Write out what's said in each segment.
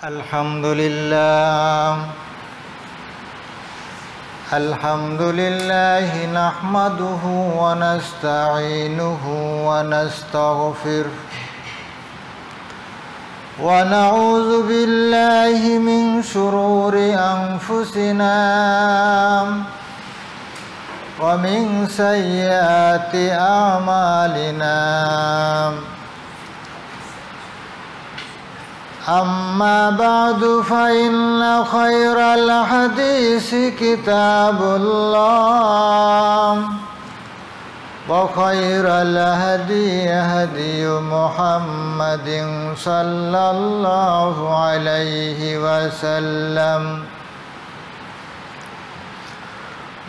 अल्हम्दुलिल्लाह नहमदुहु व नस्तईनुहु व नस्तगफिरुह व नऊज़ु बिल्लाहि मिन शुरूरि अंफुसिना व मिन सय्यिआति अमालिना। अम्मा बादु फ़इन्न खैरल हदीसि किताबुल्लाह व खैरल हदी हदियु मुहम्मदिन सल्लल्लाहु अलैहि वसल्लम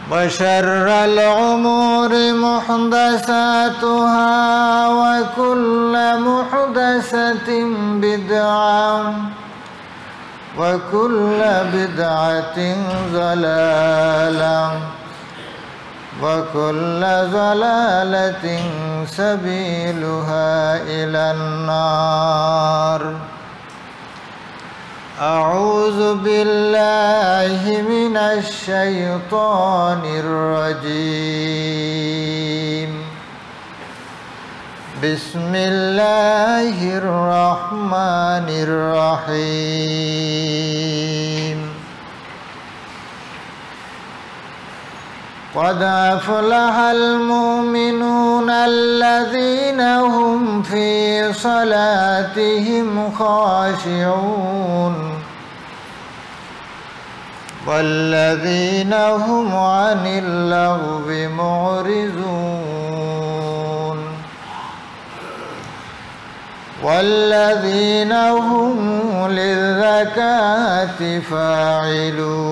व शर्रल उमूरि मुहदसातुहा व कुल्लु मुहदसतिन बिदअह व कुल्लु बिदअतिन ज़लालह व कुल्लु ज़लालतिन सबीलुहा इलन नार। अऊज़ु बिल्लाहि मिनश शैतानिर रजीम। बिस्मिल्लाहिर रहमानिर रहीम। क़द अफ़लहल मुमिनूना अल्लज़ीना हुम फ़ी सलातिहिम ख़ाशिऊन वल्लज़ीना हुम अनिल लग़्वी मुअरिज़ून वल्लज़ीना हुम लिज़्ज़काति फ़ाइलून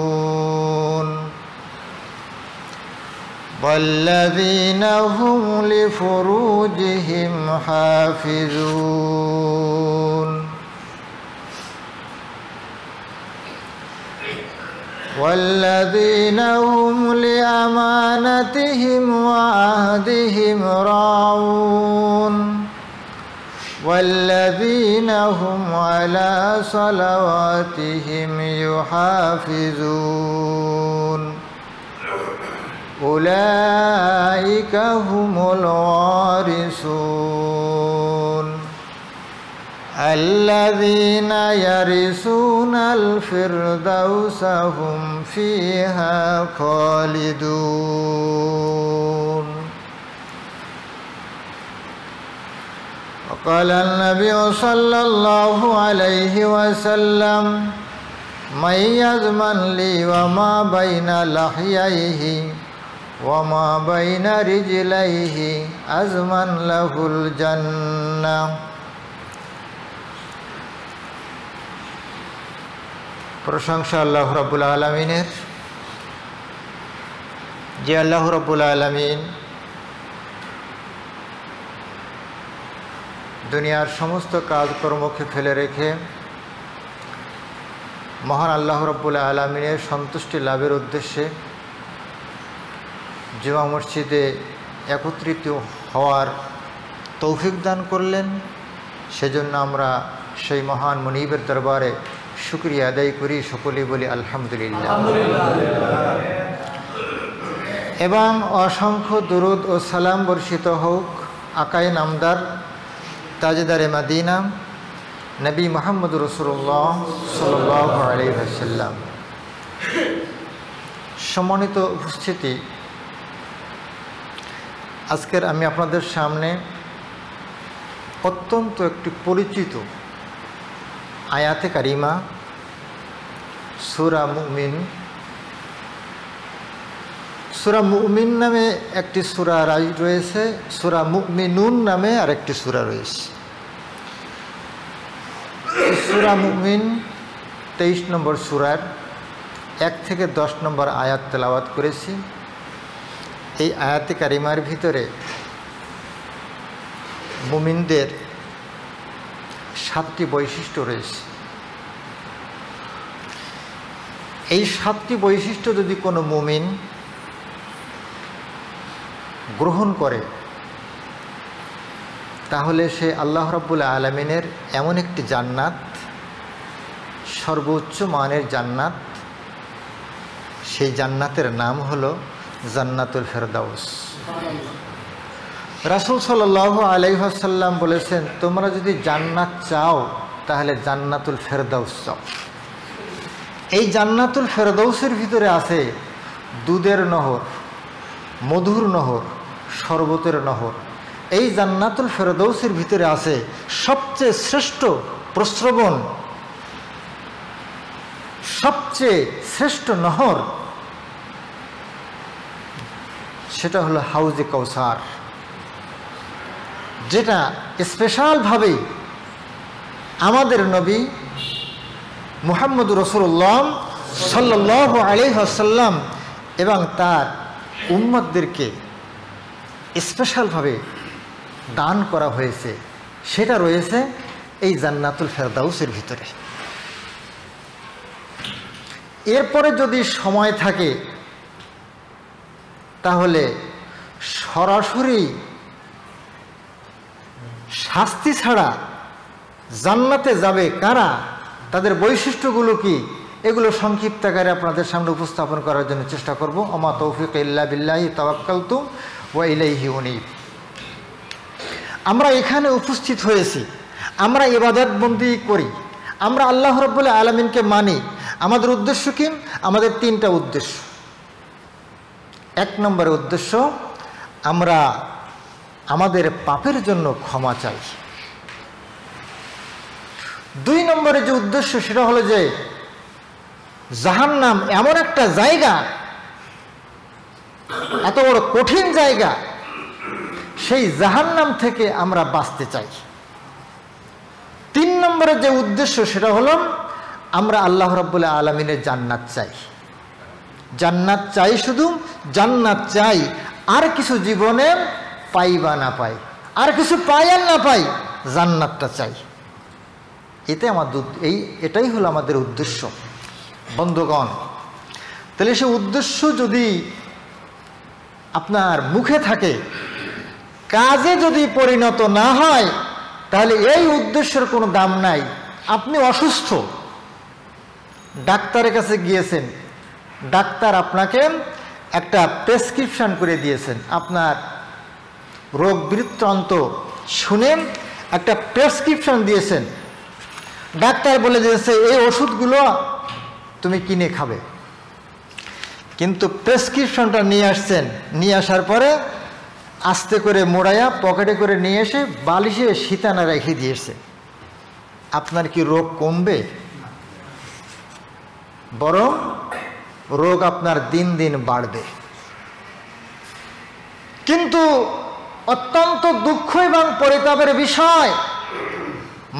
वल्लज़ीना हुम लिफ़ुरूजिहिम हाफ़िज़ून वल्लज़ीना हुम लिअमानतिहिम व अहदिहिम राऊन वल्लज़ीना हुम अला सलवातिहिम युहाफ़िज़ून उलाइका हुमुल वारिसून अल्लज़ीना यरिसूनल फ़िरदौस हुम फ़ीहा ख़ालिदून। क़ाल नबी सल्लल्लाहु अलैहि वसल्लम मन यज़मन ली व मा बैना लह्यैहि व मा बैना रिजलैहि अज़मन लहुल जन्नह। प्रशंसा अल्लाह रब्बुल आलमीनेर, जे अल्लाह रब्बुल आलमीन दुनियार समस्त काजकर्मके फेले रेखे महान अल्लाह रब्बुल आलमीनेर सन्तुष्टि लाभेर उद्देश्ये जुमा मस्जिदे एकत्रित हওয়ার तौफिक दान करलेन। सेजন্য আমরা সেই महान मुनीबेर दरबारे शुक्रिया आदाय करी, सकलेই বলি আলহামদুলিল্লাহ। এবং असंख्य दुरूद ও সালাম বর্ষিত হোক আকায়ে নামদার ताजदारे मदीना नबी मोहम्मद रसूलुल्लाह सल्लल्लाहु अलैहि वसल्लम। सम्मानित उपस्थिति, आजकेर आमी आपनादेर सामने अत्यंत एकटी परिचित आयाते कारिमा सूरा मुमिन। सूरा मुमिन नामे एकटी सूरा रयेछे, सूरा मुमिनुन नामे आरेकटी सूरा रयेछे। सूरा मुमिन 23 नम्बर सूरार 1 থেকে 10 नम्बर आयात तेलावत करेছি। এই आयाते कारिमार भितरे मुमिनदेर 7টি বৈশিষ্ট্য রয়েছে। এই 7টি বৈশিষ্ট্য যদি কোনো মুমিন গ্রহণ করে তাহলে সে আল্লাহ রাব্বুল আলামিনের এমন একটি জান্নাত সর্বোচ্চ মানের জান্নাত, সেই জান্নাতের নাম হলো জান্নাতুল ফেরদাউস। রাসূল সাল্লাল্লাহু আলাইহি ওয়াসাল্লাম বলেছেন, তোমরা যদি জান্নাত চাও তাহলে জান্নাতুল ফেরদাউস চাও। এই জান্নাতুল ফেরদাউসের ভিতরে আছে দুধের নহর, মধুর নহর, শরবতের নহর। এই জান্নাতুল ফেরদাউসের ভিতরে আছে সবচেয়ে শ্রেষ্ঠ প্রস্রবণ, সবচেয়ে শ্রেষ্ঠ নহর, সেটা হলো হাউজে কাউসার, যেটা স্পেশালভাবে আমাদের নবী মুহাম্মদুর রাসূলুল্লাহ সাল্লাল্লাহু আলাইহি ওয়াসাল্লাম এবং তার উম্মতদেরকে স্পেশালভাবে দান করা হয়েছে। সেটা রয়েছে এই জান্নাতুল ফেরদাউসের ভিতরে। এরপরে যদি সময় থাকে তাহলে সরাসরি শাস্তি ছাড়া জান্নাতে যাবে কারা, তাদের বৈশিষ্ট্যগুলো কি, এগুলো সংক্ষিপ্ত আকারে আপনাদের সামনে উপস্থাপন করার জন্য চেষ্টা করব। আমা তৌফিক ইল্লা বিল্লাহি তাওয়াক্কালতু ওয়া ইলাইহি উনীব। আমরা এখানে উপস্থিত হয়েছি, আমরা ইবাদত বন্দি করি, আমরা আল্লাহ রাব্বুল আলামিনকে মানি। আমাদের উদ্দেশ্য কি? আমাদের তিনটা উদ্দেশ্য। এক নম্বরের উদ্দেশ্য, আমরা আমাদের পাপের জন্য ক্ষমা চাই। দুই নম্বরে যে উদ্দেশ্য সেটা হলো যে জাহান্নাম এমন একটা জায়গা, এত বড় কঠিন জায়গা, সেই জাহান্নাম থেকে আমরা বাঁচতে চাই। তিন নম্বরের যে উদ্দেশ্য সেটা হলো আমরা আল্লাহ রাব্বুল আলামিনের জান্নাত চাই। জান্নাত চাই, শুধু জান্নাত চাই, আর কিছু জীবনে পাই বা না পাই, আর কিছু পাই আর না পাই, জান্নাতটা চাই। এটাই হলো আমাদের উদ্দেশ্য বন্ধুগণ। তাহলে সে উদ্দেশ্য যদি আপনার মুখে থাকে, কাজে যদি পরিণত না হয়, তাহলে এই উদ্দেশ্যের কোনো দাম নাই। আপনি অসুস্থ, ডাক্তারের কাছে গিয়েছেন, ডাক্তার আপনাকে একটা প্রেসক্রিপশন করে দিয়েছেন, আপনার রোগ বৃত্তান্ত শুনে একটা প্রেসক্রিপশন দিয়েছেন। ডাক্তার বলে দিয়েছে এই ওষুধগুলো তুমি কিনে খাবে, কিন্তু প্রেসক্রিপশনটা নিয়ে আসছেন, নিয়ে আসার পরে আস্তে করে মোড়াইয়া পকেটে করে নিয়ে এসে বালিশে শীতানা রেখে দিয়েছে। আপনার কি রোগ কমবে? বরং রোগ আপনার দিন দিন বাড়বে। কিন্তু অত্যন্ত দুঃখ এবং পরিতাপের বিষয়,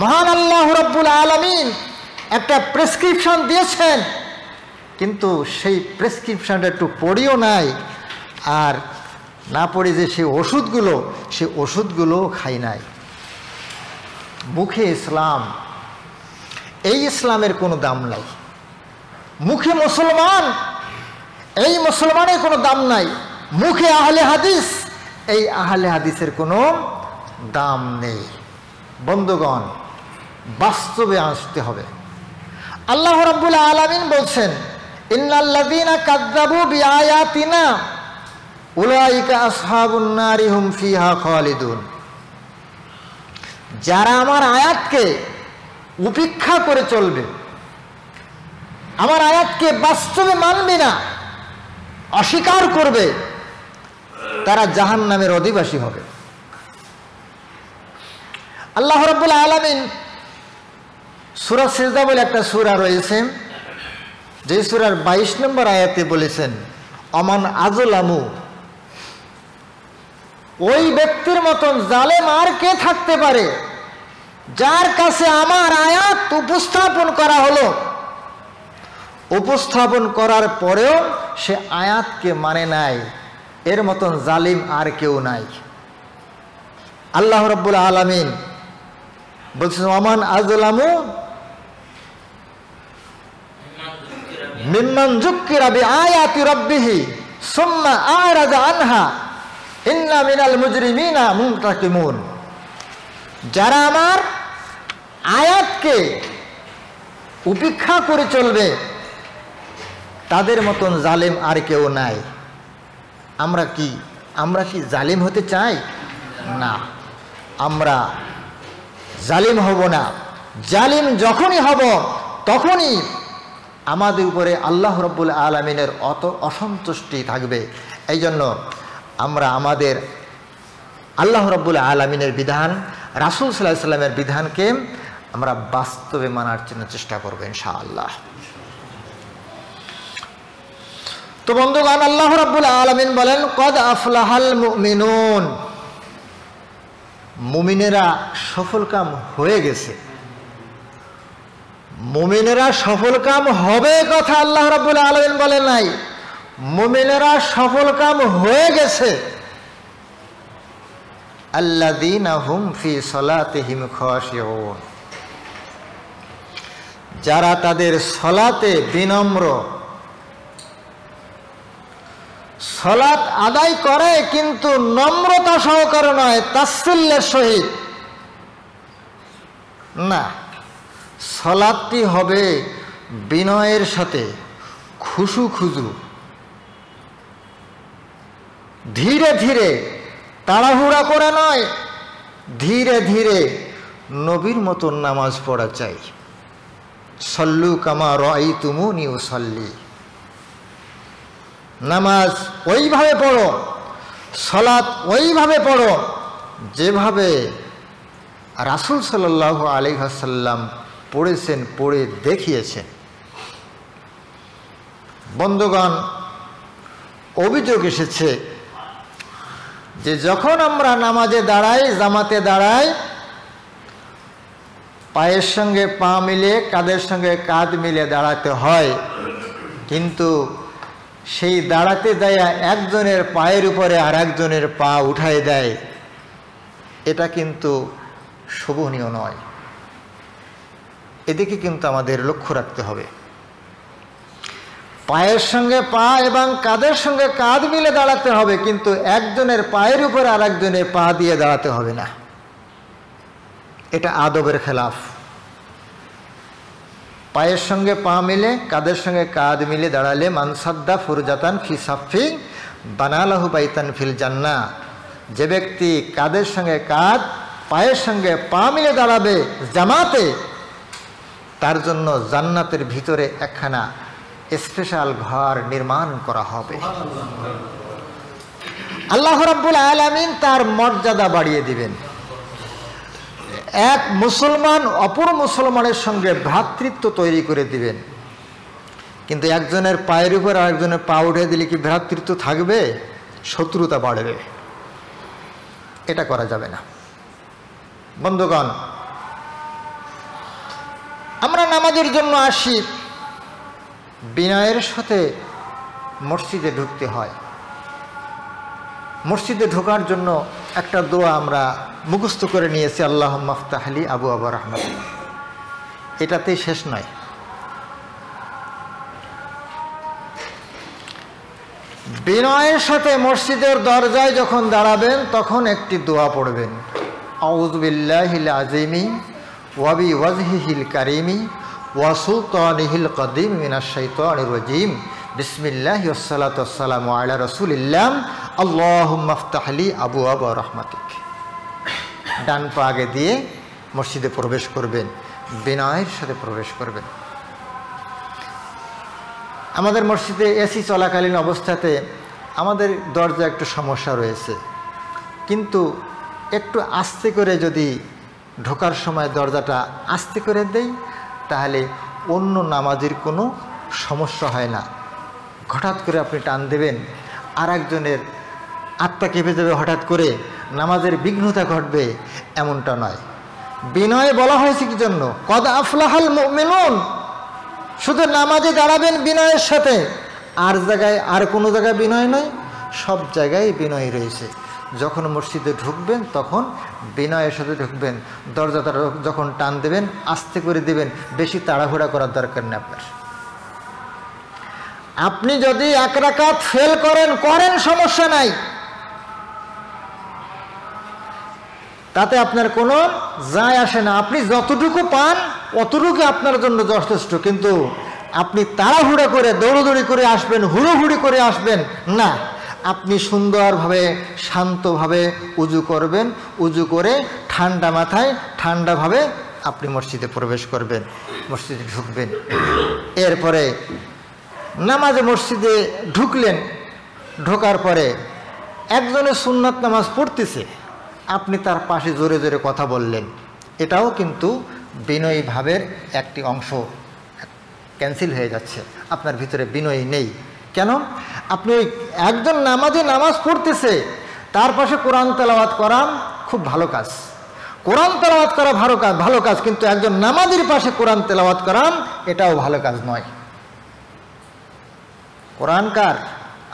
মহান আল্লাহ রাব্বুল আলামিন একটা প্রেসক্রিপশন দিয়েছেন, কিন্তু সেই প্রেসক্রিপশনটা একটু পড়িও নাই, আর না পড়ে যে সেই ওষুধগুলো খাই নাই। মুখে ইসলাম, এই ইসলামের কোনো দাম নাই। মুখে মুসলমান, এই মুসলমানের কোনো দাম নাই। মুখে আহলে হাদিস, এই আহলে হাদিসের কোনো দাম নেই। বন্ধুগণ, বাস্তবে আসতে হবে। আল্লাহ রাব্বুল আলামিন বলছেন, ইন্নাল্লাযীনা কাযযাবু বিআয়াতিনা উলাইকা আসহাবুন নারি হুম ফিহা খালিদুন। যারা আমার আয়াতকে উপেক্ষা করে চলবে, আমার আয়াতকে বাস্তবে মানবে না, অস্বীকার করবে, তারা জাহান্নামের অধিবাসী হবে। আল্লাহ রাব্বুল আলামিন সূরা সিজদা বলে একটা সূরা রয়েছে, যে সূরার 22 নম্বর আয়াতে বলেছেন, অমান আযলামু, ওই ব্যক্তির মতন জালেম আর কে থাকতে পারে যার কাছে আমার আয়াত উপস্থাপন করা হলো, উপস্থাপন করার পরেও সে আয়াতকে মানে নাই। এর মতন জালিম আর কেউ নাই। আল্লাহ রাব্বুল আলামিন বলছেন, ওমান আযলামু মিম্মান যুক্কিরা বিআয়াতি রাব্বিহি সুম্মা আ'রাযা আনহা ইন্না মিনাল মুজরিমিনা মুনতাকিমুন। যারা আমার আয়াতকে উপেক্ষা করে চলবে, তাদের মতন জালেম আর কেউ নাই। আমরা কি জালিম হতে চাই? না, আমরা জালিম হব না। জালিম যখনই হব তখনই আমাদের উপরে আল্লাহ রাব্বুল আলামিনের অসন্তুষ্টি থাকবে। এই জন্য আমরা আমাদের আল্লাহ রাব্বুল আলামিনের বিধান, রাসূল সাল্লাল্লাহু আলাইহি ওয়াসাল্লামের বিধানকে আমরা বাস্তবে মানার জন্য চেষ্টা করব ইনশাআল্লাহ। তো বন্ধুগণ, আল্লাহ রাব্বুল আলামিন বলেন, কদ আফলাহাল মুমিনুন, মুমিনেরা সফলকাম হয়ে গেছে। মুমিনেরা সফলকাম হবে কথা আল্লাহ রাব্বুল আলামিন বলেন নাই, মুমিনেরা সফলকাম হয়ে গেছে। আল্লাযীনা হুম ফি সালাতিহিম খাশিউন, যারা তাদের সালাতে বিনম্র, সালাত আদায় করে কিন্তু নম্রতা সহকারে নয়, তাসল্লের সহিত না, সালাতটি হবে বিনয়ের সাথে, খুশু খুজু, ধীরে ধীরে, তাড়াহুড়া করে নয়, ধীরে ধীরে নবীর মতন নামাজ পড়া চাই। সল্লু কামা রাআইতুমুনি উসাল্লি, নামাজ ওইভাবে পড়ো, সালাত ওইভাবে পড়ো যেভাবে রাসূল সাল্লাল্লাহু আলাইহি ওয়াসাল্লাম পড়েছেন, পড়ে দেখিয়েছেন। বন্ধুগণ, অভিযোগ এসেছে যে যখন আমরা নামাজে দাঁড়াই, জামাতে দাঁড়াই, পায়ের সঙ্গে পা মিলে, কাঁধের সঙ্গে কাঁধ মিলে দাঁড়াতে হয়, কিন্তু সেই দাঁড়াতে দেয়া একজনের পায়ের উপরে আর একজনের পা উঠায় দেয়, এটা কিন্তু শোভনীয় নয়। এদিকে কিন্তু আমাদের লক্ষ্য রাখতে হবে। পায়ের সঙ্গে পা এবং কাঁধের সঙ্গে কাঁধ মিলে দাঁড়াতে হবে, কিন্তু একজনের পায়ের উপরে আর একজনের পা দিয়ে দাঁড়াতে হবে না। এটা আদবের খেলাফ। পায়ের সঙ্গে পা মিলে, কাঁধের সঙ্গে কাঁধ মিলে দাঁড়ালে মান সাদ্দা ফুরজাতান ফি সাফি বানালাহু বাইতান ফিল জান্নাহ, যে ব্যক্তি কাঁধের সঙ্গে কাঁধ, পায়ের সঙ্গে পা মিলে দাঁড়াবে জামাতে, তার জন্য জান্নাতের ভিতরে একখানা স্পেশাল ঘর নির্মাণ করা হবে। আল্লাহ রাব্বুল আলামিন তার মর্যাদা বাড়িয়ে দিবেন। এক মুসলমান অপর মুসলমানের সঙ্গে ভ্রাতৃত্ব তৈরি করে দিবেন। কিন্তু একজনের পায়ের উপর আরেকজনের পা উঠে দিলে কি ভ্রাতৃত্ব থাকবে? শত্রুতা বাড়বে। এটা করা যাবে না। বন্ধুগণ, আমরা নামাজের জন্য আসি, বিনয়ের সাথে মসজিদে ঢুকতে হয়। মসজিদে ঢোকার জন্য একটা দোয়া আমরা মুখস্থ করে নিয়েছি, আল্লাহুম্মা আফতাহ লি আবওয়াবা রাহমাতিক। এটাতেই শেষ নয়, বিনয়ের সাথে মসজিদের দরজায় যখন দাঁড়াবেন তখন একটি দোয়া পড়বেন, আউযু বিল্লাহিল আযীমি ওয়া বিওয়াজহিহিল কারীমি ওয়া সুলতানিহিল কাদীম মিনাশ শাইতানির রাজীম, বিসমিল্লাহি ওয়াসসালাতু ওয়াসসালামু আলা রাসূলিল্লাহ, আল্লাহুম্মা আফতাহ লি আবওয়াবা রাহমাতিক। ডান পা আগে দিয়ে মসজিদে প্রবেশ করবেন, বিনয়ের সাথে প্রবেশ করবেন। আমাদের মসজিদে এসি চলাকালীন অবস্থাতে আমাদের দরজা একটু সমস্যা রয়েছে, কিন্তু একটু আস্তে করে যদি ঢোকার সময় দরজাটা আস্তে করে দেই তাহলে অন্য নামাজের কোনো সমস্যা হয় না। হঠাৎ করে আপনি টান দেবেন, আর একজনের আত্মা কেঁপে যাবে, হঠাৎ করে নামাজের বিঘ্নতা ঘটবে, এমনটা নয়। বিনয় বলা হয়েছে কি জন্য? কদ আফলাহাল মুমিনুন, শুধু নামাজে দাঁড়াবেন বিনয়ের সাথে, আর জায়গায় আর কোনো জায়গায় বিনয় নয়, সব জায়গায় বিনয় রয়েছে। যখন মসজিদে ঢুকবেন তখন বিনয়ের সাথে ঢুকবেন, দরজাটা যখন টান দেবেন আস্তে করে দেবেন, বেশি তাড়াহুড়া করার দরকার নেই আপনার। আপনি যদি এক রাকাত ফেল করেন সমস্যা নাই, তাতে আপনার কোনো যায় আসে না। আপনি যতটুকু পান অতটুকু আপনার জন্য যথেষ্ট। কিন্তু আপনি তাড়াহুড়া করে দৌড়দৌড়ি করে আসবেন, হুড়োহুড়ি করে আসবেন না। আপনি সুন্দরভাবে শান্তভাবে উজু করবেন, উজু করে ঠান্ডা মাথায় ঠান্ডাভাবে আপনি মসজিদে প্রবেশ করবেন, মসজিদে ঢুকবেন। এরপরে নামাজে মসজিদে ঢুকলেন, ঢোকার পরে একজনের সুন্নাত নামাজ পড়তেছে, আপনি তার পাশে জোরে জোরে কথা বললেন, এটাও কিন্তু বিনয়ী ভাবের একটি অংশ ক্যান্সেল হয়ে যাচ্ছে, আপনার ভিতরে বিনয়ী নেই। কেন? আপনি ওই একজন নামাজ পড়তেছে, তার পাশে কোরআন তেলাওয়াত করা খুব ভালো কাজ, কোরআন তেলাওয়াত করা ভালো কাজ, কিন্তু একজন নামাজের পাশে কোরআন তেলাওয়াত করা এটাও ভালো কাজ নয়। কোরআন কার?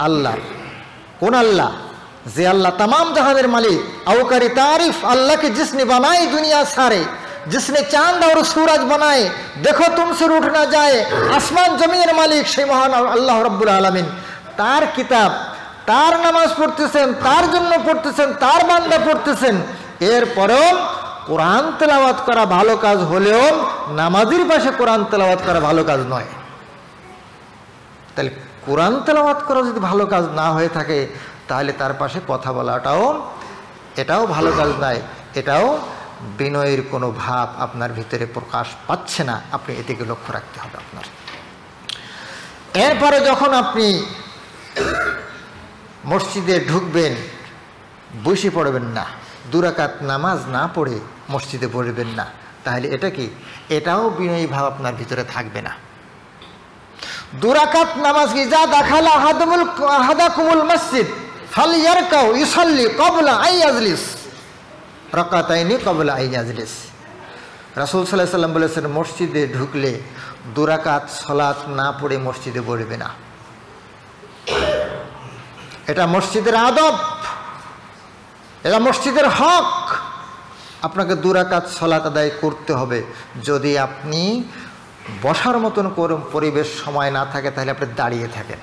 আল্লাহর। কোন আল্লাহ? যে আল্লাহ तमाम जहाনের मालिक। औकारी तारीफ अल्लाह के जिसने बनाई दुनिया सारे, जिसने चांद और सूरज बनाए, देखो तुमसे रूठ ना जाए, आसमान जमीन मालिक সেই মহান আল্লাহ রব্বুল আলামিন। তার কিতাব, তার নামাজ পড়তেছেন, তার জন্য পড়তেছেন, তার বান্দা পড়তেছেন, এরপরেও কোরআন তেলাওয়াত করা ভালো কাজ হলেও নামাজের পাশে কোরআন তেলাওয়াত করা ভালো কাজ নয়। তাহলে কোরআন তেলাওয়াত করা যদি ভালো কাজ না হয়ে থাকে, তাহলে তার পাশে কথা বলাটাও এটাও ভালো কাজ নয়, এটাও বিনয়ের কোনো ভাব আপনার ভিতরে প্রকাশ পাচ্ছে না। আপনি এদিকে লক্ষ্য রাখতে হবে আপনার। এরপরে যখন আপনি মসজিদে ঢুকবেন, বসে পড়বেন না, 2 রাকাত নামাজ না পড়ে মসজিদে বসবেন না, তাহলে এটা কি? এটাও বিনয়ী ভাব আপনার ভিতরে থাকবে না। 2 রাকাত নামাজ কি? যা দাখালা আহাদাকুমুল মসজিদ ফালইয়ারকাউ ইউসাল্লি ক্বাবলা আন ইয়াজলিস রাকাতাইনি ক্বাবলা আন ইয়াজলিস। রাসূল সাল্লাল্লাহু আলাইহি ওয়াসাল্লাম বলেছেন, মসজিদে ঢুকলে 2 রাকাত সালাত না পড়ে মসজিদে বসবে না। এটা মসজিদের আদব, এটা মসজিদের হক। আপনাকে 2 রাকাত সালাত আদায় করতে হবে। যদি আপনি বসার মতন পরিবেশ সময় না থাকে, তাহলে আপনি দাঁড়িয়ে থাকেন।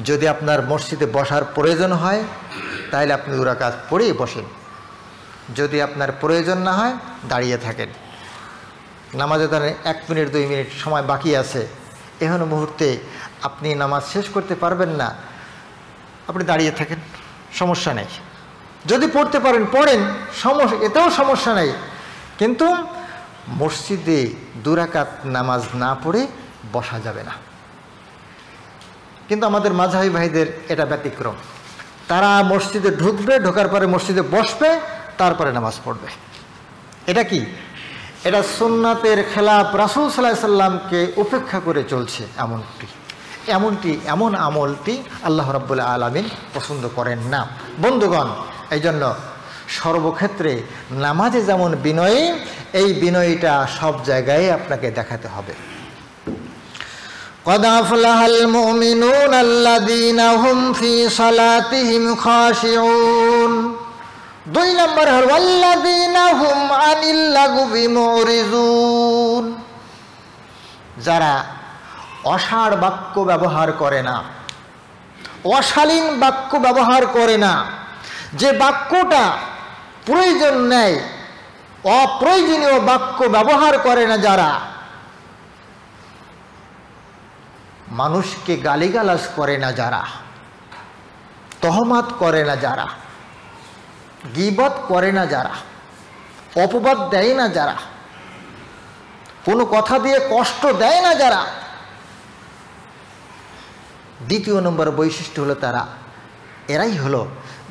যদি আপনার মসজিদে বসার প্রয়োজন হয়, তাহলে আপনি 2 রাকাত পড়েই বসেন। যদি আপনার প্রয়োজন না হয়, দাঁড়িয়ে থাকেন। নামাজে ধরেন 1 মিনিট 2 মিনিট সময় বাকি আছে, এখনো মুহূর্তে আপনি নামাজ শেষ করতে পারবেন না, আপনি দাঁড়িয়ে থাকেন, সমস্যা নেই। যদি পড়তে পারেন পড়েন, এতেও সমস্যা নেই। কিন্তু মসজিদে 2 রাকাত নামাজ না পড়ে বসা যাবে না। কিন্তু আমাদের মাযহাবী ভাইদের এটা ব্যতিক্রম। তারা মসজিদে ঢুকবে, ঢোকার পরে মসজিদে বসবে, তারপরে নামাজ পড়বে। এটা কি? এটা সুন্নাতের খেলাফ, রাসূল সাল্লাল্লাহু আলাইহি সাল্লামকে উপেক্ষা করে চলছে। এমন আমলটি আল্লাহ রাব্বুল আলামিন পছন্দ করেন না। বন্ধুগণ, এই জন্য সর্বক্ষেত্রে নামাজে যেমন বিনয়ী, এই বিনয়ীটা সব জায়গায় আপনাকে দেখাতে হবে। قد أفلح المؤمنون الذين هم في صلاتهم خاشعون। 2 নম্বর হল والذين هم عن اللغو معرضون। যারা অসাড় বাক্য ব্যবহার করে না, অশালীন বাক্য ব্যবহার করে না, যে বাক্যটা প্রয়োজন নেই, অপ্রয়োজনীয় বাক্য ব্যবহার করে না, যারা মানুষকে গালিগালাজ করে না, যারা তহমাত করে না, যারা গীবত করে না, যারা অপবাদ দেয় না, যারা কোনো কথা দিয়ে কষ্ট দেয় না, যারা, 2 নম্বর বৈশিষ্ট্য হলো এরাই হলো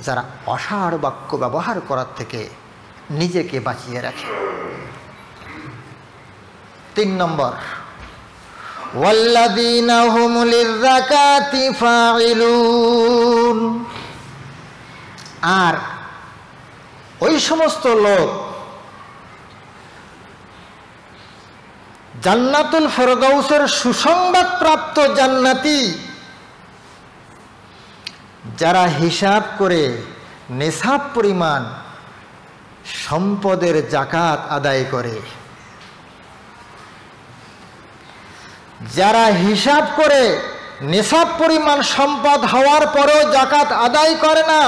যারা অসাড় বাক্য ব্যবহার করার থেকে নিজেকে বাঁচিয়ে রাখে। 3 নম্বর ওয়াল্লাযীনা হুম লিয-যাকাতি ফাঈলুন। আর ওই সমস্ত লোক জান্নাতুল ফেরদাউসের সুসংবাদ প্রাপ্ত জান্নাতি, যারা হিসাব করে নিসাব পরিমাণ সম্পদের যাকাত আদায় করে, যারা হিসাব করে নিসাব পরিমাণ সম্পদ হওয়ার পরেও যাকাত আদায় করে না,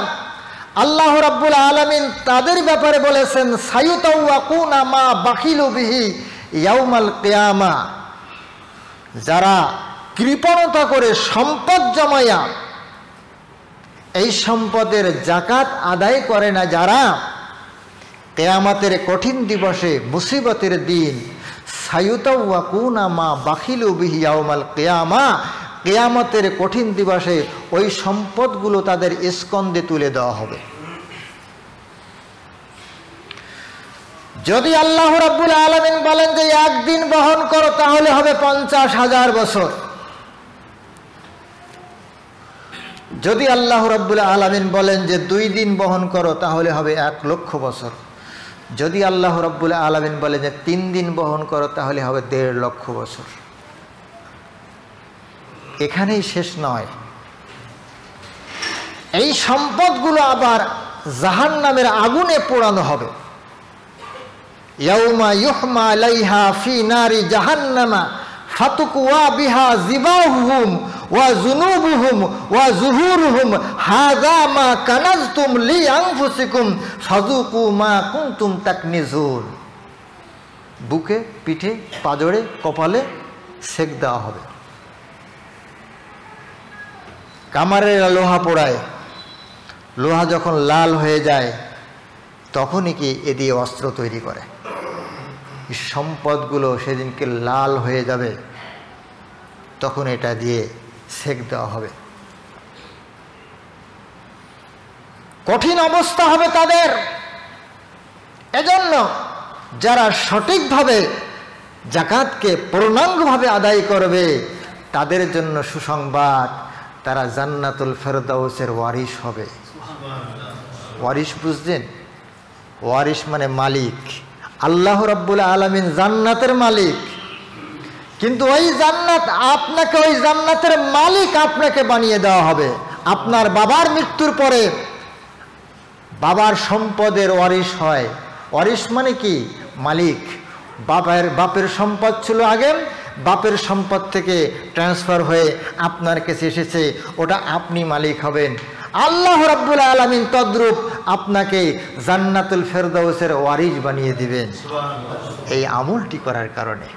আল্লাহ রাব্বুল আলামিন তাদের ব্যাপারে বলেছেন সায়ুতাওয়াকুনা মা বাখিলু বিহি ইয়াউমাল কিয়ামা যারা কৃপণতা করে সম্পদ জমায়া এই সম্পদের যাকাত আদায় করে না, যারা কিয়ামতের কঠিন দিবসে মুসিবতের দিন সায়ুতাওয়াকুনা মা বাখিলু বিহি ইয়াউমাল কিয়ামা, কিয়ামতের কঠিন দিবসে ওই সম্পদগুলো তাদের স্কন্ধে তুলে দেওয়া হবে। যদি আল্লাহ রাব্বুল আলামিন বলেন যে একদিন বহন করো তাহলে হবে 50,000 বছর। যদি আল্লাহ রাব্বুল আলামিন বলেন যে 2 দিন বহন করো তাহলে হবে 1,00,000 বছর। যদি আল্লাহ রাব্বুল আলামিন বলেন যে 3 দিন বহন করো তাহলে হবে 1,50,000 বছর। এখানেই শেষ নয়, এই সম্পদগুলো আবার জাহান্নামের আগুনে পোড়ানো হবে। ইয়াউমা ইউহমা আলাইহা ফি নারি জাহান্নামা ফাতুকওয়া বিহা জিবাহুহুম ওয়া যুনুবুহুম ওয়া যুহুরুহুম হাযা মা কানাজতুম লিআনফুসিকুম ফাযুকু মা কুনতুম তাকনিজুন। বুকে, পিঠে, পাজরে, কপালে সেক দেওয়া হবে। কামারের লোহা পোড়ায়, লোহা যখন লাল হয়ে যায় তখনই কি এ দিয়ে অস্ত্র তৈরি করে। সম্পদগুলো সেদিনকে লাল হয়ে যাবে, তখন এটা দিয়ে সেক দেওয়া হবে। কঠিন অবস্থা হবে তাদের। এজন্য যারা সঠিকভাবে যাকাতকে পূর্ণাঙ্গভাবে আদায় করবে তাদের জন্য সুসংবাদ, তারা জান্নাতুল ফেরদাউসের ওয়ারিশ হবে। ওয়ারিশ বুঝছেন? ওয়ারিশ মানে মালিক। আল্লাহ রাব্বুল আলামিন জান্নাতের মালিক, কিন্তু ওই জান্নাত আপনাকে, ওই জান্নাতের মালিক আপনাকে বানিয়ে দেওয়া হবে। আপনার বাবার মৃত্যুর পরে বাবার সম্পদের ওয়ারিশ হয়। ওয়ারিশ মানে কি? মালিক। বাপের সম্পদ ছিল আগে, বাপের সম্পদ থেকে ট্রান্সফার হয়ে আপনার কাছে এসেছে, ওটা আপনি মালিক হবেন। আল্লাহ রাব্বুল আলামিন তদ্রূপ আপনাকে জান্নাতুল ফেরদাউসের ওয়ারিশ বানিয়ে দিবেন এই আমলটি করার কারণে।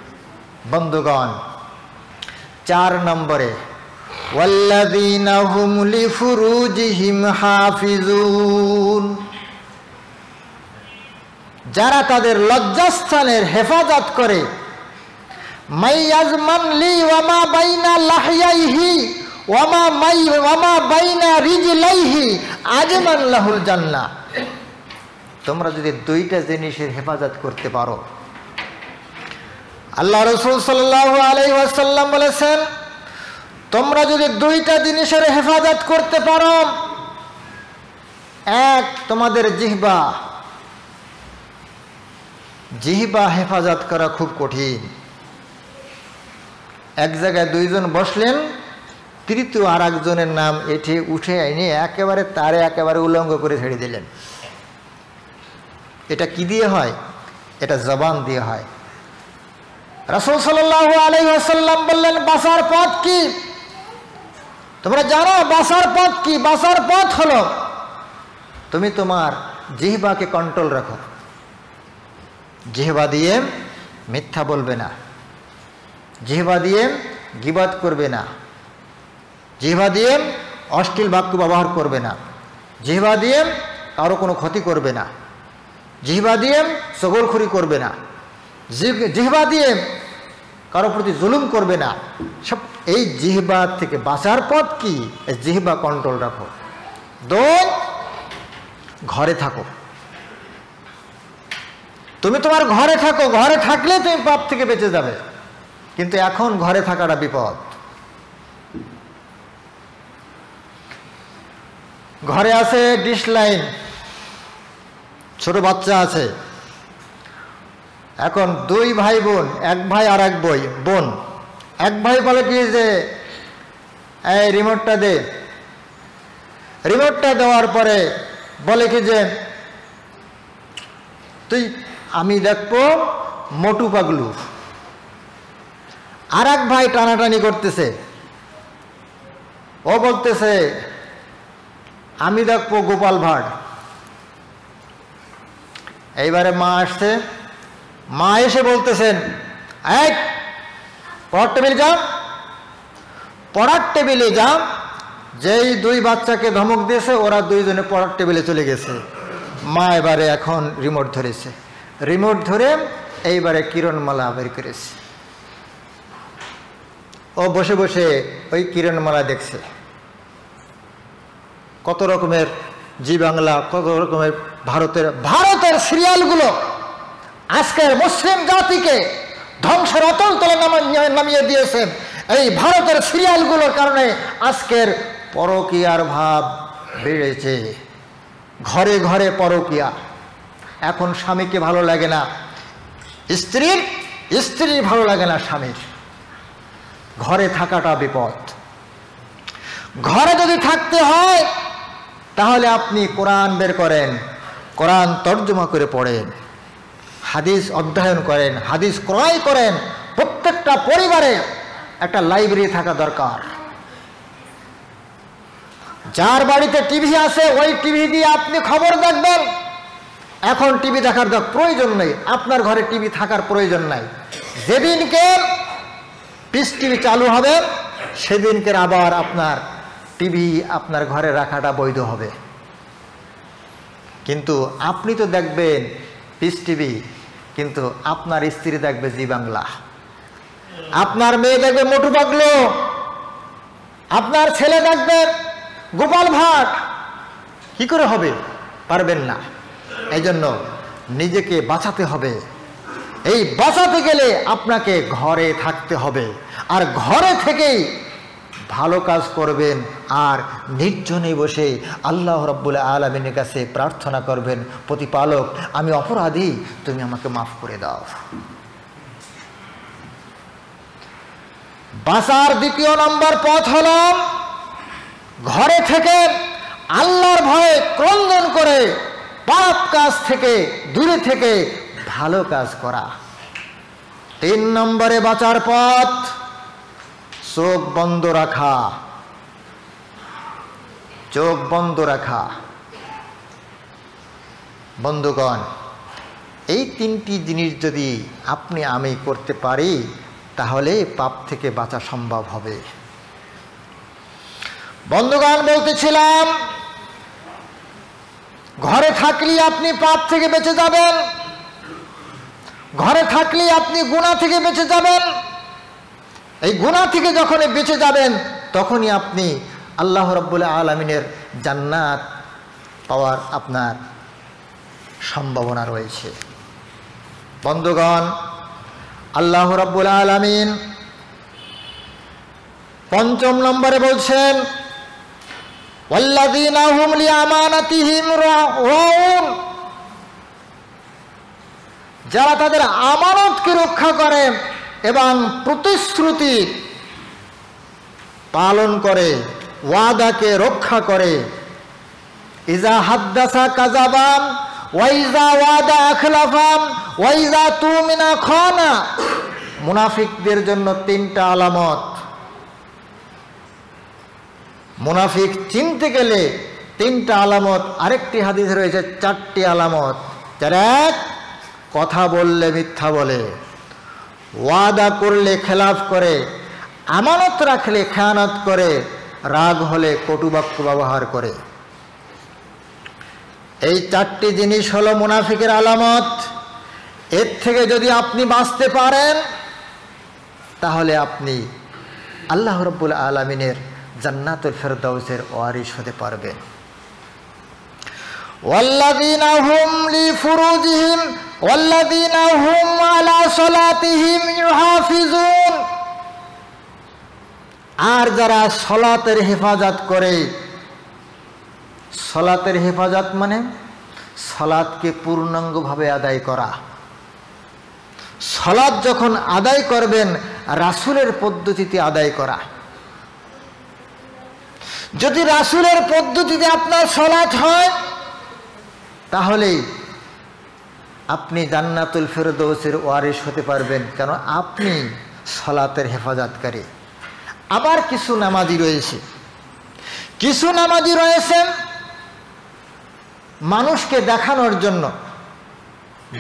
বন্ধুগণ, 4 নম্বরে ওয়াল্লাযীনা হুম লিফুরুজিহিম হাফিজুন, যারা তাদের লজ্জাস্থানের হেফাজত করে। মাইয়াজমান লি ওয়া মা বাইনা লাহইয়াইহি ওয়া মা বাইনা রিজলাইহি আজমান লাহুল জান্নাহ। তোমরা যদি 2টা জিনিসের হেফাজত করতে পারো, আল্লাহ রাসূল সাল্লাল্লাহু আলাইহি ওয়াসাল্লাম বলেছেন, তোমরা যদি 2টা জিনিসের হেফাজত করতে পারো, এক তোমাদের জিহ্বা। জিহ্বা হেফাজত করা খুব কঠিন। এক জায়গায় 2 জন বসলেন, তৃতীয় আর একজনের নাম উঠে এনে একেবারে উলঙ্গ করে ছেড়ে দিলেন। এটা কি দিয়ে হয়? এটা জবান দিয়ে হয়। রাসূল সাল্লাল্লাহু আলাইহি ওয়াসাল্লাম বললেন, বাঁচার পথ কি? তোমরা জানো বাঁচার পথ কি? বাঁচার পথ হলো তুমি তোমার জিহ্বাকে কন্ট্রোল রাখো। জিহ্বা দিয়ে মিথ্যা বলবে না, জিহ্বা দিয়ে গীবত করবে না, জিহ্বা দিয়ে অশ্লীল বাক্য ব্যবহার করবে না, জিহ্বা দিয়ে কারো কোনো ক্ষতি করবে না, জিহ্বা দিয়ে চগলখুরি করবে না, জিহ্বা দিয়ে কারো প্রতি জুলুম করবে না। সব এই জিহ্বা থেকে বাঁচার পথ কি? জিহ্বা কন্ট্রোল রাখো। 2, ঘরে থাকো। তুমি তোমার ঘরে থাকো, ঘরে থাকলে তুমি পাপ থেকে বেঁচে যাবে, কিন্তু এখন ঘরে থাকাটা বিপদ। ঘরে আছে ডিশ লাইন, ছোট বাচ্চা আছে। এখন 2 ভাই বোন, 1 ভাই আর 1 বোন। 1 ভাই বলে কি যে এই রিমোটটা দে। রিমোটটা দেওয়ার পরে বলে কি যে আমি দেখবো মোটু পাগলু। আর 1 ভাই টানাটানি করতেছে, ও বলতেছে আমি দেখবো গোপাল ভাঁড়। এইবারে মা আসছে, মা এসে বলতেছেন এই পড়ার টেবিলে যাও, পড়ার টেবিলে যাও। যেই দুই বাচ্চাকে ধমক দিয়েছে ওরা দুইজনে পড়ার টেবিলে চলে গেছে। মা এবারে এখন রিমোট ধরেছে, রিমোট ধরে এইবারে কিরণমালা বের করেছে। ও বসে বসে ওই কিরণমালা দেখছে। কত রকমের জি বাংলা, কত রকমের ভারতের সিরিয়ালগুলো আজকের মুসলিম জাতিকে ধ্বংসের অতল তলে নামিয়ে দিয়েছে। এই ভারতের সিরিয়ালগুলোর কারণে আজকের পরকীয়ার ভাব বেড়েছে। ঘরে ঘরে পরকীয়া। এখন স্বামীকে ভালো লাগে না স্ত্রীর ভালো লাগে না স্বামীর। ঘরে থাকাটা বিপদ। ঘরে যদি থাকতে হয় তাহলে আপনি কোরআন বের করেন, কোরআন তর্জমা করে পড়েন, হাদিস অধ্যয়ন করেন, হাদিস ক্রয় করেন। প্রত্যেকটা পরিবারে একটা লাইব্রেরি থাকা দরকার। যার বাড়িতে টিভি আছে ওই টিভি দিয়ে আপনি খবর দেখবেন। এখন টিভি দেখার প্রয়োজন নেই, আপনার ঘরে টিভি থাকার প্রয়োজন নাই। যেদিনকে পিস টিভি চালু হবে সেদিনকে আবার আপনার টিভি আপনার ঘরে রাখাটা বৈধ হবে। কিন্তু আপনি তো দেখবেন পিস টিভি, কিন্তু আপনার স্ত্রী দেখবে জি বাংলা, আপনার মেয়ে দেখবে মোটু পাগলু, আপনার ছেলে দেখবে গোপাল ভাট। কি করে হবে? পারবেন না। এই জন্য নিজেকে বাঁচাতে হবে। এই বাঁচাতে গেলে আপনাকে ঘরে থাকতে হবে, আর ঘরে থেকেই ভালো কাজ করবেন, আর নির্জনে বসে আল্লাহ রাব্বুল আলামিনের কাছে প্রার্থনা করবেন, প্রতিপালক আমি অপরাধী, তুমি আমাকে মাফ করে দাও। বাঁচার দ্বিতীয় নম্বর পথ হল ঘরে থেকে আল্লাহর ভয়ে ক্রন্দন করে পাপ কাজ থেকে দূরে থেকে ভালো কাজ করা। 3 নম্বরে বাঁচার পথ চোখ বন্ধ রাখা। চোখ বন্ধ রাখা। বন্ধুগণ, এই 3টি জিনিস যদি আপনি আমি করতে পারি তাহলে পাপ থেকে বাঁচা সম্ভব হবে। বন্ধুগণ, বলতেছিলাম ঘরে থাকলে আপনি পাপ থেকে বেঁচে যাবেন, ঘরে থাকলে আপনি গুনাহ থেকে বেঁচে যাবেন। এই গুনাহ থেকে যখন বেঁচে যাবেন তখনই আপনি আল্লাহ রাব্বুল আলামিনের জান্নাত পাওয়ার আপনার সম্ভাবনা রয়েছে। বন্ধুগণ, আল্লাহ রাব্বুল আলামিন 5 নম্বরে বলছেন ওয়াল্লাযীনা হুম লিআমানাতিহিম রাউন, যারা তাদের আমানতকে রক্ষা করে এবং প্রতিশ্রুতি পালন করে, ওয়াদাকে রক্ষা করে। ইজা হাদ্দাসা কাযাবান ওয়া ইজা ওয়াদা আখলাফান ওয়া ইজা তুমিনা খানা। মুনাফিকদের জন্য 3টা আলামত। মুনাফিক চিনতে গেলে 3টা আলামত। আরেকটি হাদিস রয়েছে 4টি আলামত। যারা এক, কথা বললে মিথ্যা বলে, ওয়াদা করলে খেলাফ করে, আমানত রাখলে খেয়ানত করে, রাগ হলে কটুবাক্য ব্যবহার করে। এই 4টি জিনিস হলো মুনাফিকের আলামত। এর থেকে যদি আপনি বাঁচতে পারেন তাহলে আপনি আল্লাহ রাব্বুল আলামিনের জান্নাতুল ফেরদাউসের ওয়ারিস হতে পারবেন। ওয়াল্লাযীনা হুম লিফুরুজিহিম ওয়াল্লাযীনা হুম আলা সালাতিহিম ইউহাফিজুন। আর যারা সালাতের হেফাজত করে, সালাতের হেফাজত মানে সালাতকে পূর্ণাঙ্গভাবে আদায় করা। সালাত যখন আদায় করবেন রাসূলের পদ্ধতিতে আদায় করা। যদি রাসূলের পদ্ধতিতে আপনার সালাত হয় তাহলে আপনি জান্নাতুল ফেরদাউসের ওয়ারিস হতে পারবেন, কেন আপনি সালাতের হেফাজতকারী। আবার কিছু নামাজি রয়েছে মানুষকে দেখানোর জন্য,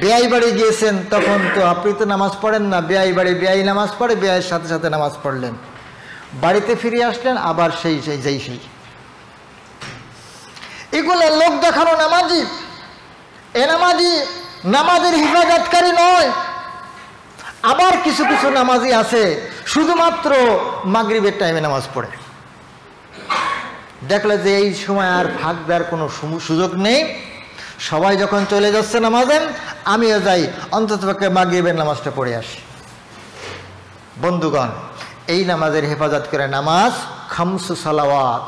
বেয়াই বাড়ি গিয়েছেন, তখন তো আপনি তো নামাজ পড়েন না, বেয়াই বাড়ি বেয়াই নামাজ পড়ে, বেয়াইয়ের সাথে সাথে নামাজ পড়লেন, বাড়িতে ফিরে আসলেন আবার সেই এগুলো লোক দেখানো নামাজি। এ নামাজি নামাজের হিফাজতকারী নয়। আবার কিছু কিছু নামাজি আছে শুধুমাত্র মাগরিবের টাইমে নামাজ পড়ে, দেখলে যে এই সময় আর ফাঁক দেওয়ার কোনো সুযোগ নেই, সবাই যখন চলে যাচ্ছে নামাজে আমিও যাই, অন্ততপক্ষে মাগরিবের নামাজটা পড়ে আসি। বন্ধুগণ, এই নামাজের হেফাজত করে নামাজ খামসু সালাওয়াত,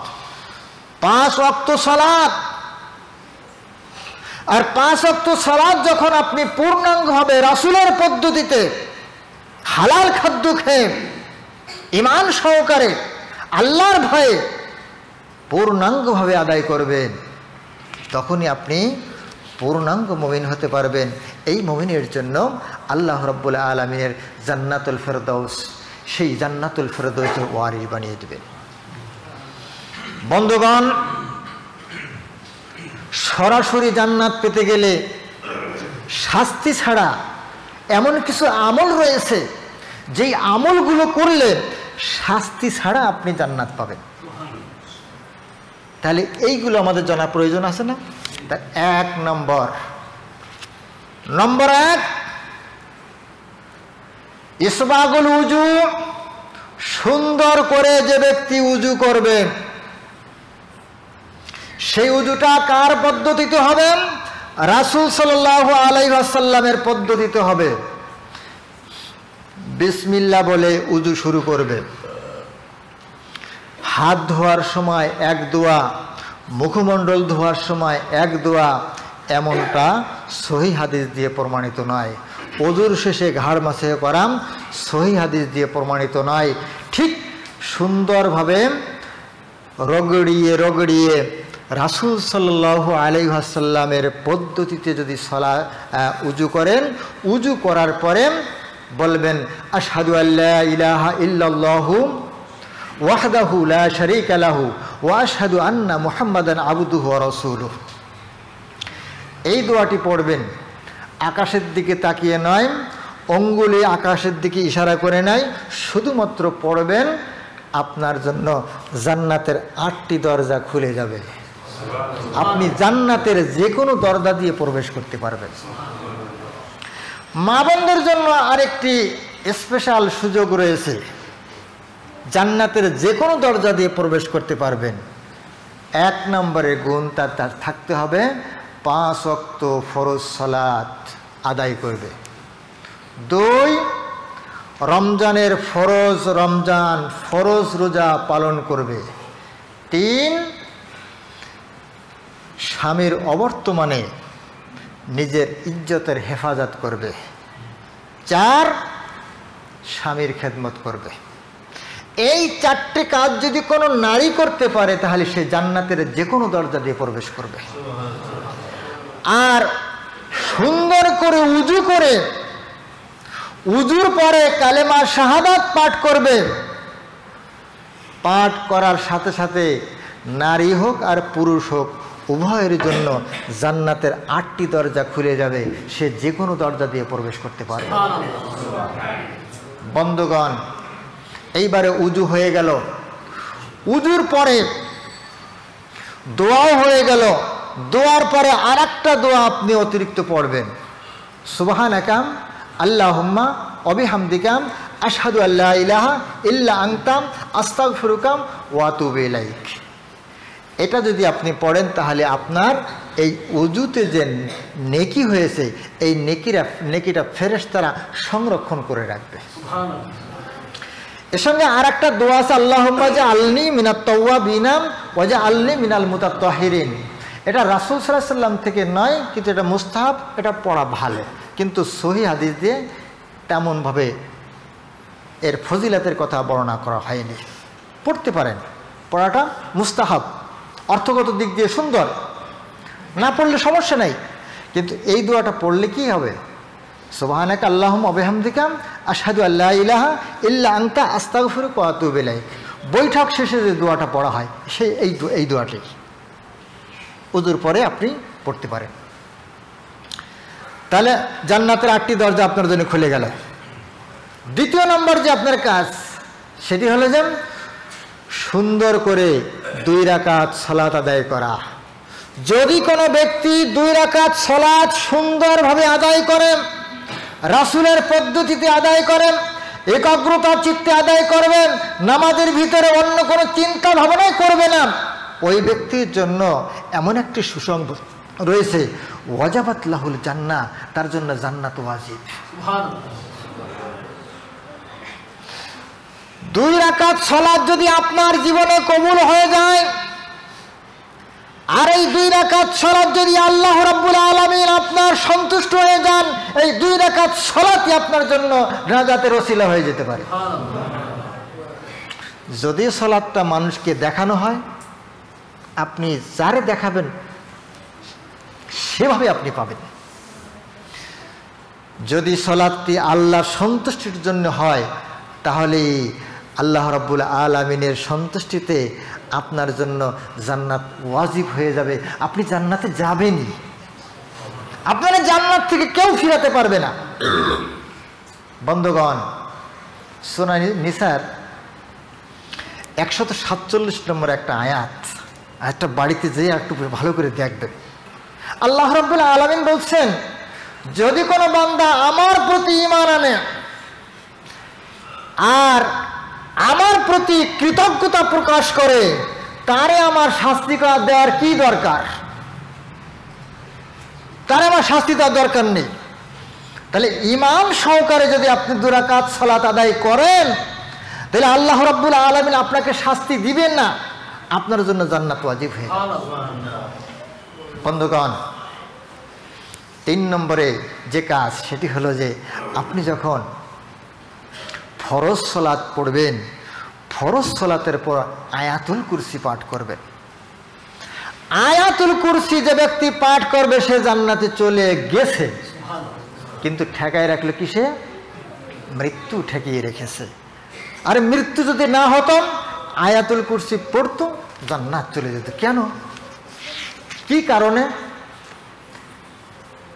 5 ওয়াক্ত সালাত। আর 5 ওয়াক্ত সালাত যখন আপনি পূর্ণাঙ্গভাবে রাসূলের পদ্ধতিতে হালাল খাদ্য খেয়ে ঈমান সহকারে আল্লাহর ভয়ে পূর্ণাঙ্গভাবে আদায় করবেন, তখনই আপনি পূর্ণাঙ্গ মুমিন হতে পারবেন। এই মুমিনের জন্য আল্লাহ রাব্বুল আলামিনের জান্নাতুল ফেরদাউস, সেই জান্নাতুল ফেরদাউসের ওয়ারিস বানিয়ে দেবেন। বন্ধুগণ, সরাসরি জান্নাত পেতে গেলে শাস্তি ছাড়া এমন কিছু আমল রয়েছে যেই আমলগুলো করলে শাস্তি ছাড়া আপনি জান্নাত পাবেন। তাহলে এইগুলো আমাদের জানা প্রয়োজন আছে না? তা 1 নম্বর 1 ইসবাগুল উজু, সুন্দর করে যে ব্যক্তি উজু করবে সেই উজুটা কার পদ্ধতিতে হবে? রাসূল সাল্লাল্লাহু আলাইহি ওয়াসাল্লামের পদ্ধতিতে হবে। বিসমিল্লাহ বলে উজু শুরু করবে। হাত ধোয়ার সময় 1 দোয়া, মুখমণ্ডল ধোয়ার সময় 1 দোয়া, এমনটা সহিহ হাদিস দিয়ে প্রমাণিত নয়। ওযুর শেষে ঘাড় মাসে করাম সহিহ হাদিস দিয়ে প্রমাণিত নয়। ঠিক সুন্দরভাবে রগড়িয়ে রাসূল সাল্লাল্লাহু আলাইহি ওয়াসাল্লামের পদ্ধতিতে যদি উজু করেন, উজু করার পরে বলবেন আশহাদু আল্লা ইলাহা ইল্লাল্লাহু ওয়াহদাহু লা শারীকা লাহু ওয়া আশহাদু আন্না মুহাম্মাদান আবদুহু ওয়া রাসূলুহু। এই দোয়াটি পড়বেন, আকাশের দিকে তাকিয়ে নয়, অঙ্গুলি আকাশের দিকে ইশারা করে নয়, শুধুমাত্র পড়বেন। আপনার জন্য জান্নাতের 8টি দরজা খুলে যাবে। আপনি জান্নাতের যে কোনো দরজা দিয়ে প্রবেশ করতে পারবেন। মা বোনদের জন্য আরেকটি স্পেশাল সুযোগ রয়েছে, জান্নাতের যে কোনো দরজা দিয়ে প্রবেশ করতে পারবেন। 1 নম্বরের গুণ তার থাকতে হবে 5 ওয়াক্ত ফরজ সালাত আদায় করবে। 2 রমজানের ফরজ রোজা পালন করবে। 3 স্বামীর অবর্তমানে নিজের ইজ্জতের হেফাজত করবে। 4 স্বামীর খেদমত করবে। এই 4টে কাজ যদি কোনো নারী করতে পারে তাহলে সে জান্নাতের যে কোনো দরজা দিয়ে প্রবেশ করবে। আর সুন্দর করে উজু করে উজুর পরে কালেমা শাহাদাত পাঠ করবে। পাঠ করার সাথে সাথে নারী হোক আর পুরুষ হোক উভয়ের জন্য জান্নাতের 8টি দরজা খুলে যাবে, সে যে কোনো দরজা দিয়ে প্রবেশ করতে পারবে। বন্ধুগণ, এইবারে উজু হয়ে গেল, উজুর পরে দোয়াও হয়ে গেল। দোয়ার পরে আরেকটা দোয়া আপনি অতিরিক্ত পড়বেন, সুবহানাকা আল্লাহুম্মা ওয়া বিহামদিকা আশহাদু আল্লা ইলাহা ইল্লা আনতা আস্তাগফিরুকা ওয়া আতুবু ইলাইক। এটা যদি আপনি পড়েন তাহলে আপনার এই উজুতে যে নেকি হয়েছে এই নেকিটা ফেরেশতারা সংরক্ষণ করে রাখবে। এর সঙ্গে আর একটা দোয়া আছে, আল্লাহুম্মা জাআলনি মিনাত তাওয়াবিনা ওয়া জাআলনি মিনাল মুতাত্তাহিরিন। এটা রাসূল সাল্লাল্লাহু আলাইহি ওয়াসাল্লাম থেকে নয়, কিন্তু এটা মুস্তাহাব, এটা পড়া ভালো, কিন্তু সহিহ হাদিস দিয়ে তেমনভাবে এর ফজিলতের কথা বর্ণনা করা হয়নি। পড়তে পারেন, পড়াটা মুস্তাহাব, অর্থগত দিক দিয়ে সুন্দর, না পড়লে সমস্যা নাই। কিন্তু এই দোয়াটা পড়লে কি হবে? সুবহানাকা আল্লাহুম্মা ওয়া বিহামদিকা আশহাদু আল্লা ইলাহা ইল্লা আনতা আস্তাগফিরুকা ওয়া আতুবু ইলাইক। বৈঠক শেষে যে দোয়াটা পড়া হয় সেই এই দোয়াটি উজুর পরে আপনি পড়তে পারেন। তাহলে জান্নাতের 8টি দরজা আপনার জন্য খুলে গেল। দ্বিতীয় নম্বর যে আপনার কাজ, সেটি হলো যে সুন্দর করে 2 রাকাত সালাত আদায় করা। যদি কোনো ব্যক্তি 2 রাকাত সালাত সুন্দরভাবে আদায় করেন, রাসূলের পদ্ধতিতে আদায় করেন, একাগ্রতা চিত্তে আদায় করবেন, নামাজের ভিতরে অন্য কোনো চিন্তা ভাবনাই করবে না, ওই ব্যক্তির জন্য এমন একটি সুসংবাদ রয়েছে, ওয়াজাবাত লাহুল জান্নাহ, তার জন্য জান্নাত ওয়াজিব। 2 রাকাত সালাত যদি আপনার জীবনে কবুল হয়ে যায়, আর এই 2 রাকাত সালাত যদি আল্লাহ রাব্বুল আলামিন আপনার সন্তুষ্ট হয়ে যান, এই 2 রাকাত সালাতই আপনার জন্য নাজাতের ওসিলা হয়ে যেতে পারে। যদি সালাতটা মানুষকে দেখানো হয়, আপনি যারে দেখাবেন সেভাবে আপনি পাবেন। যদি সালাতটি আল্লাহর সন্তুষ্টির জন্য হয়, তাহলে আল্লাহ রাব্বুল আলামিনের সন্তুষ্টিতে আপনার জন্য জান্নাত ওয়াজিব হয়ে যাবে। আপনি জান্নাতে যাবেনই, আপনারা জান্নাত থেকে কেউ ফিরাতে পারবে না। বন্ধুগণ, সূরা নিসার 147 নম্বর একটা আয়াতটা বাড়িতে যেয়ে একটু ভালো করে দেখবেন। আল্লাহ রাব্বুল আলামিন বলছেন, যদি কোনো বান্দা আমার প্রতি ঈমান আনে আর আমার প্রতি কৃতজ্ঞতা প্রকাশ করে, তারে আমার শাস্তি দেওয়ার কি দরকার? তারে আমার শাস্তি দেওয়ার দরকার নেই। তাহলে ঈমান সহকারে যদি আপনি 2 রাকাত সালাত আদায় করেন, তাহলে আল্লাহ রাব্বুল আলামিন আপনাকে শাস্তি দিবেন না, আপনার জন্য জান্নাত ওয়াজিব হয়ে যাবে। বন্ধুগণ, 3 নম্বরে যে কাজ, সেটি হলো যে আপনি যখন ফরজ সালাত পড়বেন, ফরজ সালাতের পর আয়াতুল কুরসি পাঠ করবেন। আয়াতুল কুরসি যে ব্যক্তি পাঠ করবে, সে জান্নাতে চলে গেছে, কিন্তু ঠেকায় রাখলো কিসে? মৃত্যু ঠেকিয়ে রেখেছে। আর মৃত্যু যদি না হতো, আয়াতুল কুরসি পড়তো, জান্নাত চলে যেত। কেন? কি কারণে?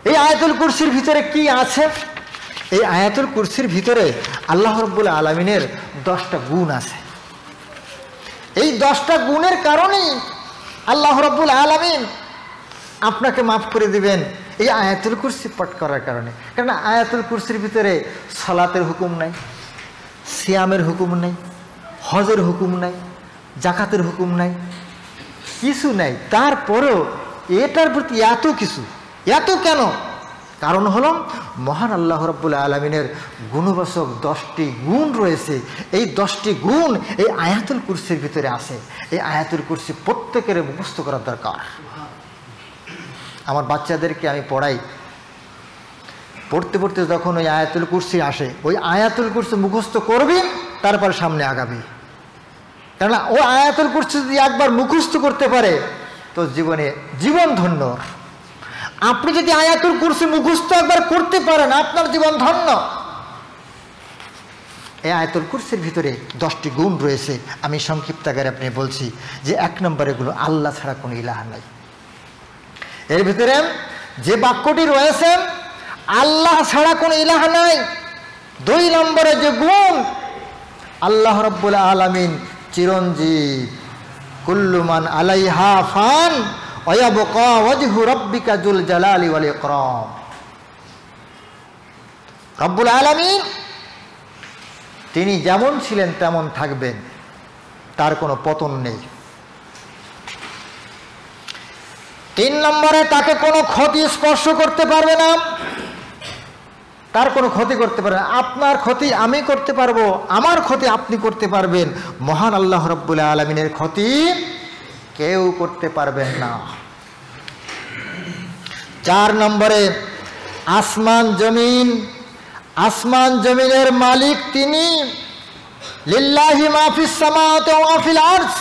এই আয়াতুল কুরসির ভিতরে কি আছে? এই আয়াতুল কুরসির ভিতরে আল্লাহ রাব্বুল আলামিনের 10টা গুণ আছে। এই 10টা গুণের কারণেই আল্লাহ রাব্বুল আলামিন আপনাকে মাফ করে দিবেন, এই আয়াতুল কুরসি পাঠ করার কারণে। কারণ আয়াতুল কুরসির ভিতরে সালাতের হুকুম নাই, সিয়ামের হুকুম নাই, হজের হুকুম নাই, জাকাতের হুকুম নাই, কিছু নাই। তারপরেও এটার প্রতি এত কিছু, এত কেন? কারণ হলো মহান আল্লাহ রাব্বুল আলামিনের গুণবাচক 10টি গুণ রয়েছে। এই 10টি গুণ এই আয়াতুল কুরসির ভিতরে আছে। এই আয়াতুল কুরসি প্রত্যেকের মুখস্থ করার দরকার। আমার বাচ্চাদেরকে আমি পড়াই, পড়তে পড়তে যখন ওই আয়াতুল কুরসি আসে, ওই আয়াতুল কুরসি মুখস্থ করবি, তারপর সামনে আগাবি। কেননা ও আয়াতুল কুরসি যদি একবার মুখস্থ করতে পারে, তো জীবন ধন্য। আপনি যদি আয়াতুল কুরসি মুখস্থ একবার করতে পারেন, আপনার জীবন ধন্য। এই আয়াতুল কুরসির ভিতরে 10টি গুণ রয়েছে। আমি সংক্ষিপ্ত আকারে আপনি বলছি যে 1 নম্বরে গুলো, আল্লাহ ছাড়া কোনো ইলাহ নাই। এর ভিতরে যে বাক্যটি রয়েছে, আল্লাহ ছাড়া কোনো ইলাহ নাই। 2 নম্বরে যে গুণ, আল্লাহ রাব্বুল আলামিন চিরঞ্জীব, কুল্লু মান আলাইহা ফান ওয়ায়াবকা ওয়াজহু রাব্বিকা যুল জালালি ওয়াল ইকরাম। রব্বুল আলামিন তিনি যেমন ছিলেন তেমন থাকবেন, তার কোনো পতন নেই। 3 নম্বরে তাকে কোনো ক্ষতি স্পর্শ করতে পারবে না, তার কোনো ক্ষতি করতে পারবে না। আপনার ক্ষতি আমি করতে পারবো, আমার ক্ষতি আপনি করতে পারবেন, মহান আল্লাহ রাব্বুল আলামিনের ক্ষতি কেউ করতে পারবেন না। 4 নম্বরে আসমান জমিনের মালিক তিনি, লিল্লাহি মা ফিস সামাওয়াতি ওয়া ফিল আরদ,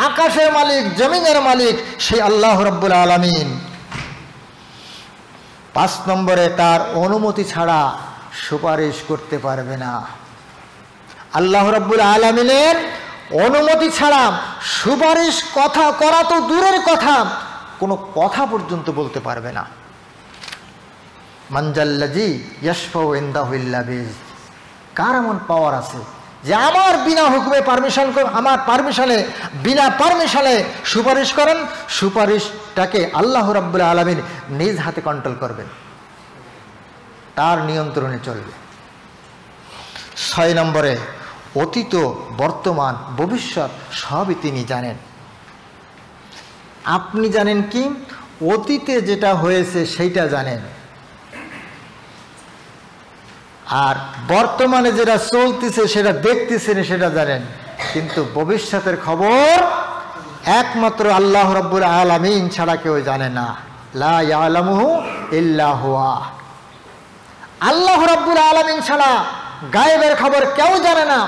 আকাশের মালিক, জমিনের মালিক সেই আল্লাহ রাব্বুল আলামিন। 5 নম্বরে তার অনুমতি ছাড়া সুপারিশ করতে পারবে না। আল্লাহ রাব্বুল আলামিনের অনুমতি ছাড়া সুপারিশ কথা করা তো দূরের কথা, কোনো কথা পর্যন্ত বলতে পারবে না। মানজাল্লাযী ইয়াশফাউ ইনদাহু ইল্লা বিইজনিহি, কার এমন পাওয়ার আছে যে আমার বিনা হুকুমে পারমিশন, আমার পারমিশনে, বিনা পারমিশনে সুপারিশ করেন, সুপারিশটাকে আল্লাহ রাব্বুল আলামিন নিজ হাতে কন্ট্রোল করবেন, তার নিয়ন্ত্রণে চলবে। 6 নম্বরে অতীত, বর্তমান, ভবিষ্যৎ সবই তিনি জানেন। আপনি জানেন কি? অতীতে যেটা হয়েছে সেইটা জানেন, আর বর্তমানে যেটা চলতেছে সেটা দেখতেছেন সেটা জানেন, কিন্তু ভবিষ্যতের খবর একমাত্র আল্লাহ রাব্বুল আলামিন ছাড়া কেউ জানে না। লা ইয়ালামুহু ইল্লা হুয়া। আল্লাহ রাব্বুল আলামিন ছাড়া গায়েবের খবর কেউ জানে না,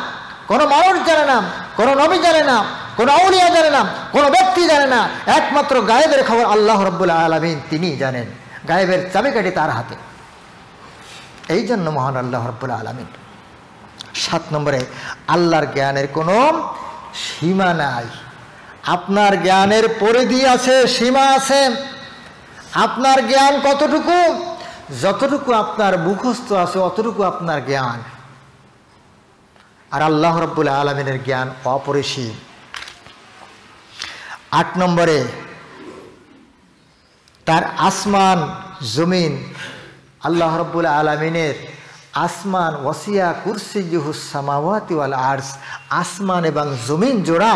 কোনো মানুষ জানে না, কোনো নবী জানে না, কোনো আউলিয়া জানে না, কোনো ব্যক্তি জানে না। একমাত্র গায়েবের খবর আল্লাহ রাব্বুল আলামিন তিনি জানেন, গায়েবের চাবিকাঠি তার হাতে। এই জন্য মহান আল্লাহ রাব্বুল আলামিন। 7 নম্বরে আল্লাহর জ্ঞানের কোনো সীমা নাই। আপনার জ্ঞানের পরিধি আছে, সীমা আছে। আপনার জ্ঞান কতটুকু? যতটুকু আপনার মুখস্থ আছে অতটুকু আপনার জ্ঞান, আর আল্লাহ রাব্বুল আলামিনের জ্ঞান অপরিসীম। 8 নম্বরে তার আসমান জমিন, আল্লাহ রাব্বুল আলামিনের আসমান, ওয়াসিয়া কুরসিয়্যুহুস সামাওয়াতি ওয়াল আরজ, আসমান এবং জমিন জোড়া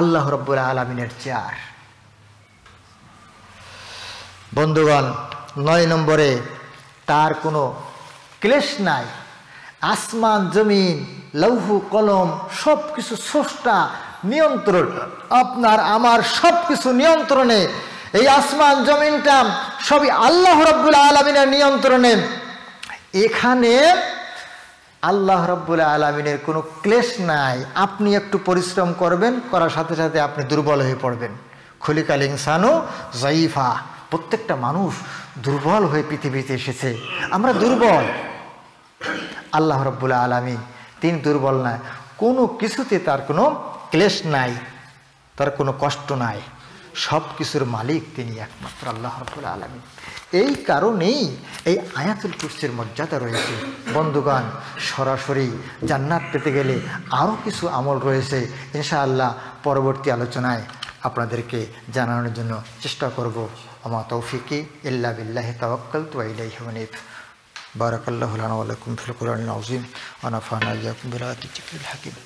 আল্লাহ রাব্বুল আলামিনের চেয়ার। বন্ধুগণ, 9 নম্বরে তার কোনো ক্লেশ নাই। আসমান জমিন, লৌহ কলম সব কিছু স্রষ্টা, নিয়ন্ত্রণ, আপনার আমার সব কিছু নিয়ন্ত্রণে। এই আসমান জমিনটা সবই আল্লাহ রাব্বুল আলামিনের নিয়ন্ত্রণে। এখানে আল্লাহ রাব্বুল আলামিনের কোনো ক্লেশ নাই। আপনি একটু পরিশ্রম করবেন, করার সাথে সাথে আপনি দুর্বল হয়ে পড়বেন। খুলিকাল ইনসানু যায়ীফা। প্রত্যেকটা মানুষ দুর্বল হয়ে পৃথিবীতে এসেছে, আমরা দুর্বল। আল্লাহ রাব্বুল আলামিন তিনি দুর্বল না, কোনো কিছুতে তার কোনো ক্লেশ নাই, তার কোনো কষ্ট নাই। সব কিছুর মালিক তিনি একমাত্র আল্লাহ রাব্বুল আলামিন। এই কারণেই এই আয়াতুল কুরসির মর্যাদা রয়েছে। বন্ধুগণ, সরাসরি জান্নাত পেতে গেলে আরও কিছু আমল রয়েছে, ইনশাআল্লাহ পরবর্তী আলোচনায় আপনাদেরকে জানানোর জন্য চেষ্টা করব। আমা তৌফিকি ইল্লা বিল্লাহি তাওয়াক্কালতু ওয়া ইলাইহি উনীব। বারাকাল্লাহু লানা ওয়া লাকুম ফিল কুরআনিল আযীম ওয়া নাফা'না ইয়্যাকুম বিল আয়াতিল যিকরিল হাকীম।